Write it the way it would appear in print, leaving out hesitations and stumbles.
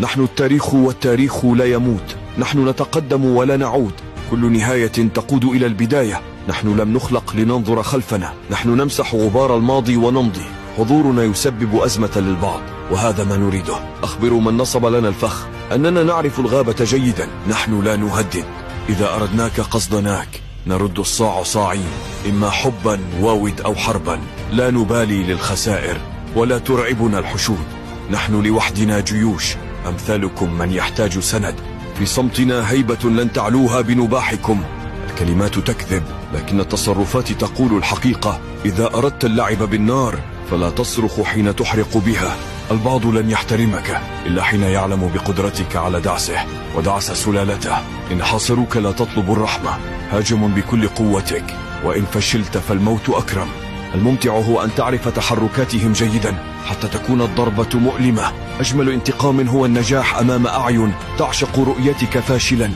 نحن التاريخ والتاريخ لا يموت. نحن نتقدم ولا نعود. كل نهاية تقود إلى البداية. نحن لم نخلق لننظر خلفنا. نحن نمسح غبار الماضي ونمضي. حضورنا يسبب أزمة للبعض، وهذا ما نريده. أخبروا من نصب لنا الفخ أننا نعرف الغابة جيدا. نحن لا نهدد. إذا أردناك قصدناك. نرد الصاع صاعين، إما حبا واود أو حربا. لا نبالي للخسائر ولا ترعبنا الحشود. نحن لوحدنا جيوش، أمثالكم من يحتاج سند. في صمتنا هيبة لن تعلوها بنباحكم. الكلمات تكذب، لكن التصرفات تقول الحقيقة. إذا أردت اللعب بالنار فلا تصرخ حين تحرق بها. البعض لن يحترمك إلا حين يعلم بقدرتك على دعسه ودعس سلالته. إن حاصروك لا تطلب الرحمة. هاجم بكل قوتك، وإن فشلت فالموت أكرم. الممتع هو أن تعرف تحركاتهم جيدا حتى تكون الضربة مؤلمة. أجمل انتقام هو النجاح أمام أعين تعشق رؤيتك فاشلا.